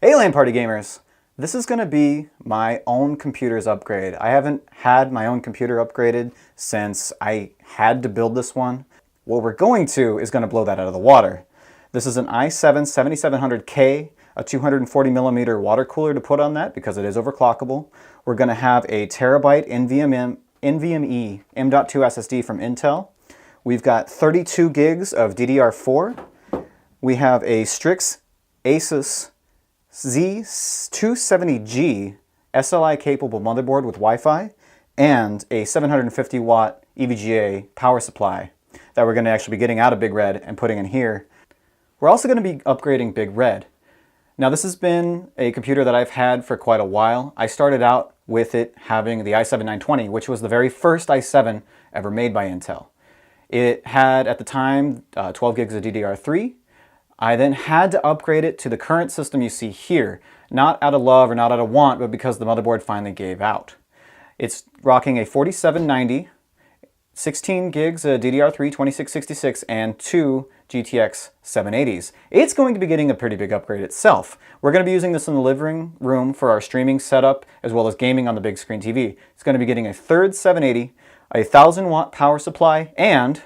Hey LAN party gamers! This is going to be my own computer's upgrade. I haven't had my own computer upgraded since I had to build this one. What we're going to is going to blow that out of the water. This is an i7 7700K, a 240 millimeter water cooler to put on that because it is overclockable. We're going to have a terabyte NVMe M.2 SSD from Intel. We've got 32 gigs of DDR4. We have a Strix ASUS Z270G SLI capable motherboard with Wi-Fi and a 750 watt EVGA power supply that we're going to actually be getting out of Big Red and putting in here. We're also going to be upgrading Big Red. Now this has been a computer that I've had for quite a while. I started out with it having the i7 920, which was the very first i7 ever made by Intel. It had at the time 12 gigs of DDR3. I then had to upgrade it to the current system you see here, not out of love or not out of want, but because the motherboard finally gave out. It's rocking a 4790, 16 gigs of DDR3 2666, and 2 GTX 780s. It's going to be getting a pretty big upgrade itself. We're going to be using this in the living room for our streaming setup as well as gaming on the big screen TV. It's going to be getting a third 780, a 1000 watt power supply, and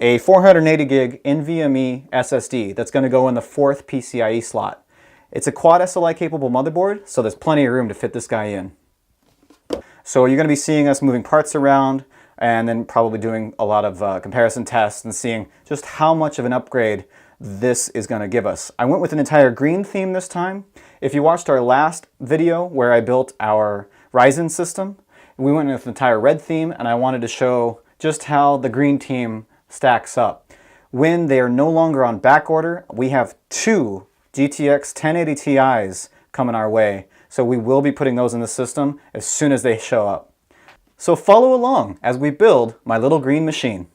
a 480 gig NVMe SSD that's going to go in the fourth PCIe slot. It's a quad SLI capable motherboard, so there's plenty of room to fit this guy in. So you're going to be seeing us moving parts around and then probably doing a lot of comparison tests and seeing just how much of an upgrade this is going to give us. I went with an entire green theme this time. If you watched our last video where I built our Ryzen system, we went with an entire red theme, and I wanted to show just how the green team stacks up. When they are no longer on back order, we have two GTX 1080 Ti's coming our way. So we will be putting those in the system as soon as they show up. So follow along as we build my little green machine.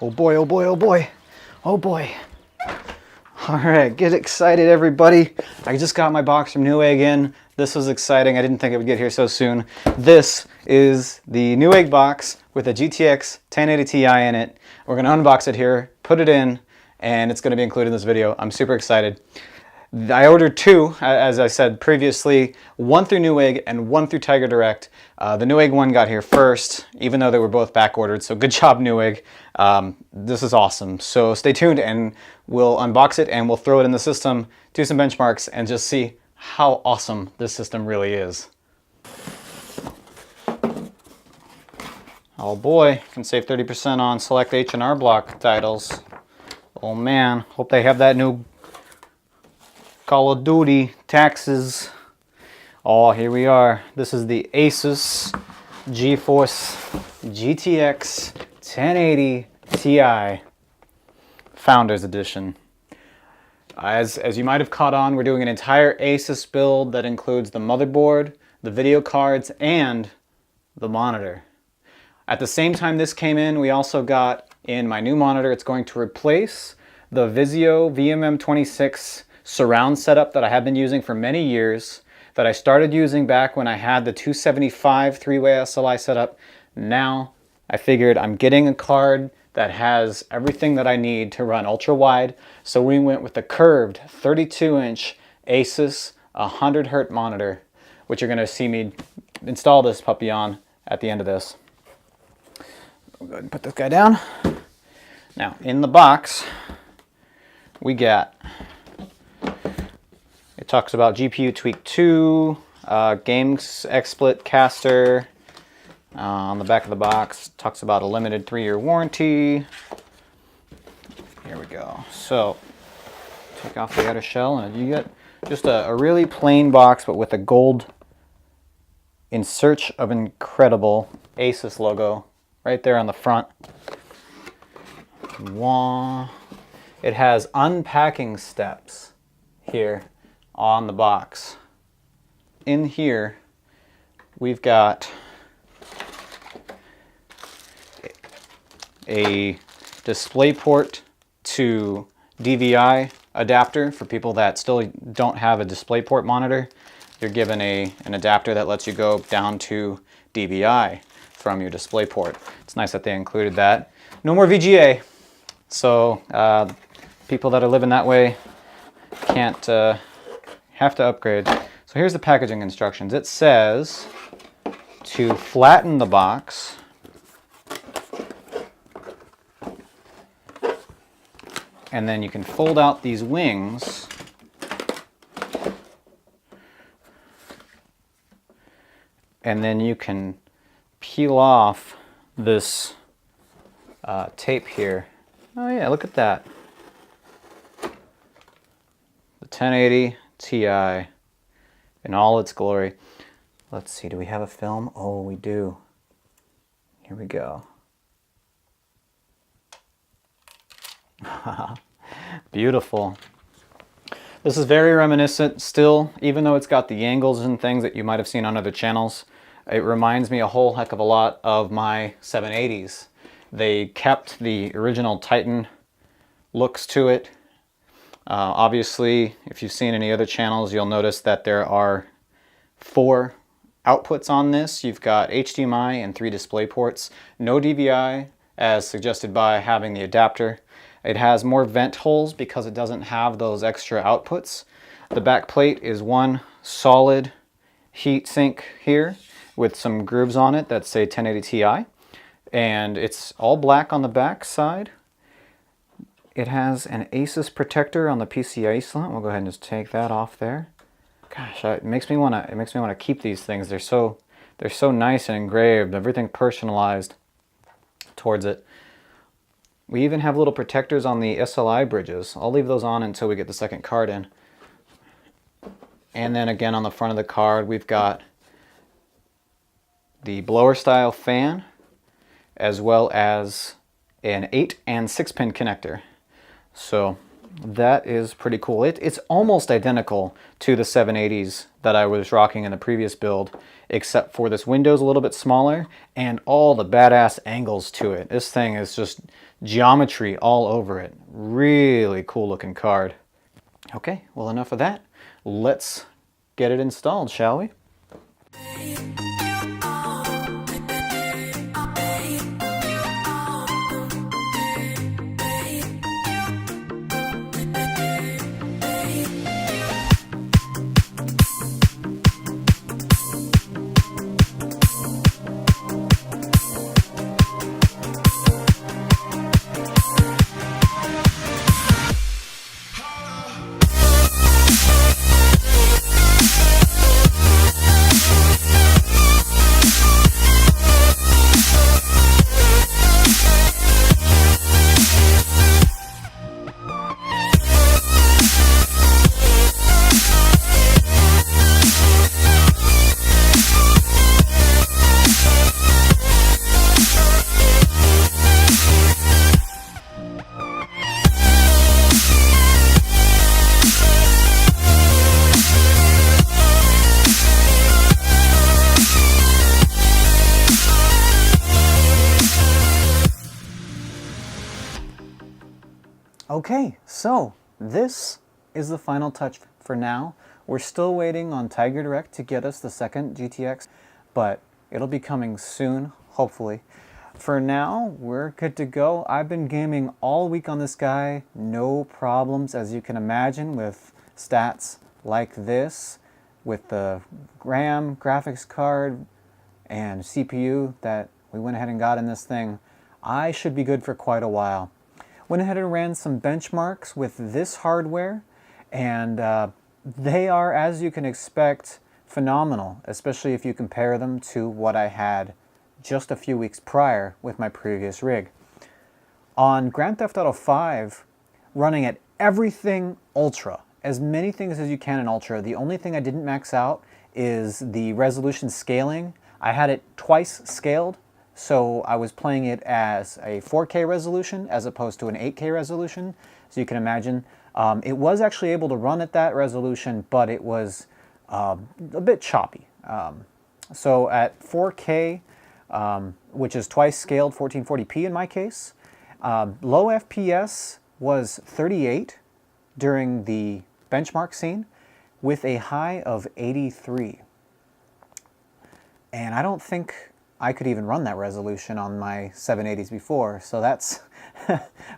Oh boy, oh boy, oh boy, oh boy. All right, get excited everybody. I just got my box from Newegg in. This was exciting. I didn't think it would get here so soon. This is the Newegg box with a GTX 1080 Ti in it. We're gonna unbox it here, put it in, and it's gonna be included in this video. I'm super excited. I ordered two, as I said previously, one through Newegg and one through Tiger Direct. The Newegg one got here first, even though they were both back ordered, so good job Newegg. This is awesome. So stay tuned and we'll unbox it and we'll throw it in the system, do some benchmarks, and just see how awesome this system really is. Oh boy, can save 30% on select H&R Block titles. Oh man, hope they have that new Call of Duty taxes. Oh, here we are. This is the ASUS GeForce GTX 1080 Ti Founders Edition. As you might have caught on, we're doing an entire ASUS build that includes the motherboard, the video cards, and the monitor. At the same time this came in, we also got in my new monitor, it's going to replace the Vizio VMM26 surround setup that I have been using for many years, that I started using back when I had the 275 three-way SLI setup. Now I figured I'm getting a card that has everything that I need to run ultra wide, so we went with the curved 32-inch ASUS 100 Hz monitor, which you're going to see me install this puppy on at the end of this. I'll go ahead and put this guy down. Now in the box we got, it talks about GPU Tweak 2, games XSplit caster. On the back of the box talks about a limited 3-year warranty. Here we go. So take off the outer shell and you get just a really plain box, but with a gold "In Search of Incredible" ASUS logo right there on the front. It has unpacking steps here on the box. In here we've got a DisplayPort to DVI adapter for people that still don't have a DisplayPort monitor. You're given an adapter that lets you go down to DVI from your DisplayPort. It's nice that they included that. No more VGA, so people that are living that way can't have to upgrade. So here's the packaging instructions. It says to flatten the box, and then you can fold out these wings and then you can peel off this tape here. Oh yeah, look at that. The 1080 Ti in all its glory. Let's see, do we have a film? Oh, we do. Here we go. Beautiful. This is very reminiscent still, even though it's got the angles and things that you might have seen on other channels. It reminds me a whole heck of a lot of my 780s. They kept the original Titan looks to it. Obviously, if you've seen any other channels, you'll notice that there are 4 outputs on this. You've got HDMI and 3 display ports. No DVI, as suggested by having the adapter. It has more vent holes because it doesn't have those extra outputs. The back plate is one solid heat sink here with some grooves on it that say 1080 Ti. And it's all black on the back side. It has an ASUS protector on the PCIe slot. We'll go ahead and just take that off there. Gosh, it makes me want to keep these things. They're so nice and engraved. Everything personalized towards it. We even have little protectors on the SLI bridges. I'll leave those on until we get the second card in. And then again on the front of the card we've got the blower style fan, as well as an 8 and 6 pin connector. So that is pretty cool. It's almost identical to the 780s that I was rocking in the previous build, except for this window's a little bit smaller and all the badass angles to it. This thing is just geometry all over it. Really cool looking card. Okay, well, enough of that. Let's get it installed, shall we? Okay, so this is the final touch for now. We're still waiting on Tiger Direct to get us the second GTX, but it'll be coming soon, hopefully. For now, we're good to go. I've been gaming all week on this guy, no problems, as you can imagine, with stats like this, with the RAM, graphics card, and CPU that we went ahead and got in this thing. I should be good for quite a while. Went ahead and ran some benchmarks with this hardware, and they are, as you can expect, phenomenal, especially if you compare them to what I had just a few weeks prior with my previous rig. On Grand Theft Auto 5, running at everything Ultra, as many things as you can in Ultra. The only thing I didn't max out is the resolution scaling. I had it twice scaled, so I was playing it as a 4K resolution as opposed to an 8K resolution. So you can imagine, it was actually able to run at that resolution, but it was a bit choppy. So at 4K, which is twice scaled 1440p in my case, low FPS was 38 during the benchmark scene with a high of 83. And I don't think I could even run that resolution on my 780s before, so that's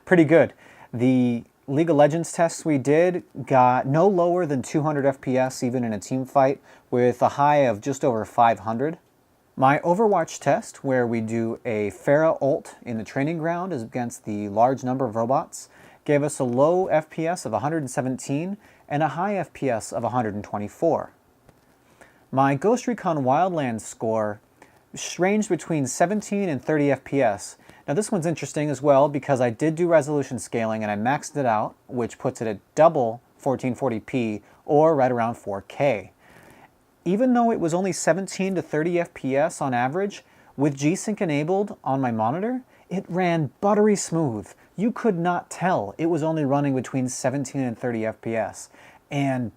pretty good. The League of Legends tests we did got no lower than 200 FPS even in a team fight, with a high of just over 500. My Overwatch test, where we do a Pharah ult in the training ground against the large number of robots, gave us a low FPS of 117 and a high FPS of 124. My Ghost Recon Wildlands score ranged between 17 and 30 FPS. Now this one's interesting as well because I did do resolution scaling and I maxed it out, which puts it at double 1440p or right around 4K. Even though it was only 17 to 30 FPS on average, with G-Sync enabled on my monitor, it ran buttery smooth. You could not tell it was only running between 17 and 30 FPS. And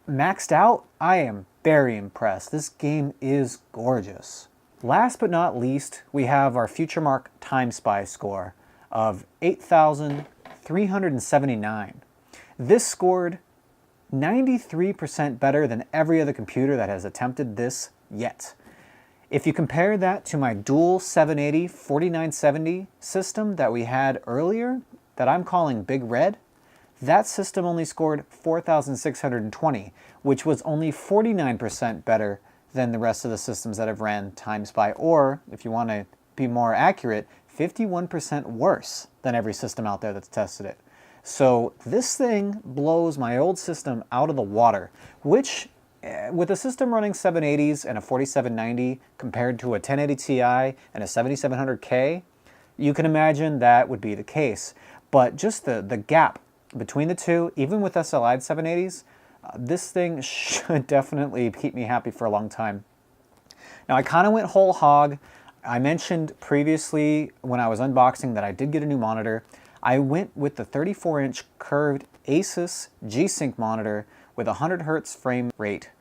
maxed out, I am very impressed. This game is gorgeous. Last but not least, we have our FutureMark Time Spy score of 8,379. This scored 93% better than every other computer that has attempted this yet. If you compare that to my dual 780 4970 system that we had earlier, that I'm calling Big Red, that system only scored 4,620, which was only 49% better than the rest of the systems that have ran Time Spy, or, if you want to be more accurate, 51% worse than every system out there that's tested it. So this thing blows my old system out of the water, which with a system running 780s and a 4790 compared to a 1080 Ti and a 7700K, you can imagine that would be the case. But just the gap between the two, even with SLI 780s, this thing should definitely keep me happy for a long time. Now I kind of went whole hog. I mentioned previously when I was unboxing that I did get a new monitor. I went with the 34-inch curved ASUS G-Sync monitor with 100 Hz frame rate.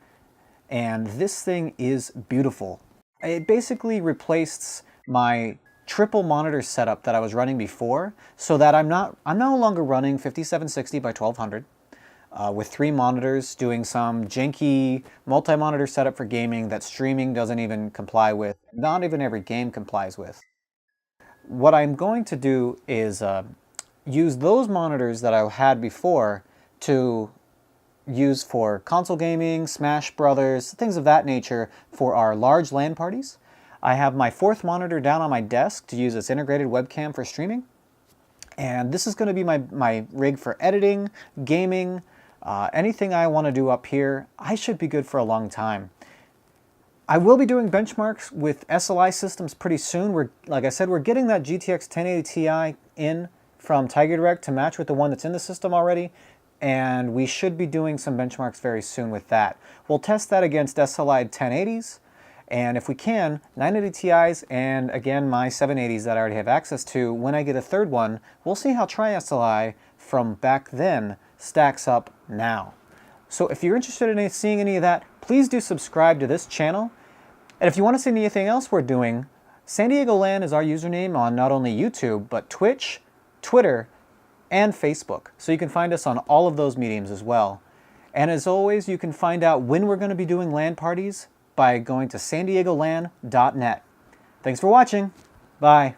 And this thing is beautiful. It basically replaced my triple monitor setup that I was running before, so that I'm no longer running 5760 by 1200 with 3 monitors, doing some janky multi-monitor setup for gaming that streaming doesn't even comply with, not even every game complies with. What I'm going to do is use those monitors that I had before to use for console gaming, Smash Brothers, things of that nature for our large LAN parties. I have my 4th monitor down on my desk to use its integrated webcam for streaming. And this is going to be my rig for editing, gaming, anything I want to do up here. I should be good for a long time. I will be doing benchmarks with SLI systems pretty soon. Like I said, we're getting that GTX 1080 Ti in from Tiger Direct to match with the one that's in the system already, and we should be doing some benchmarks very soon with that. We'll test that against SLI 1080s, and if we can, 980 Ti's, and again my 780s that I already have access to. When I get a 3rd one, we'll see how Tri-SLI from back then stacks up now. So if you're interested in seeing any of that, please do subscribe to this channel. And if you want to see anything else we're doing, San Diego LAN is our username on not only YouTube, but Twitch, Twitter, and Facebook. So you can find us on all of those mediums as well. And as always, you can find out when we're going to be doing LAN parties by going to sandiegolan.net. Thanks for watching. Bye.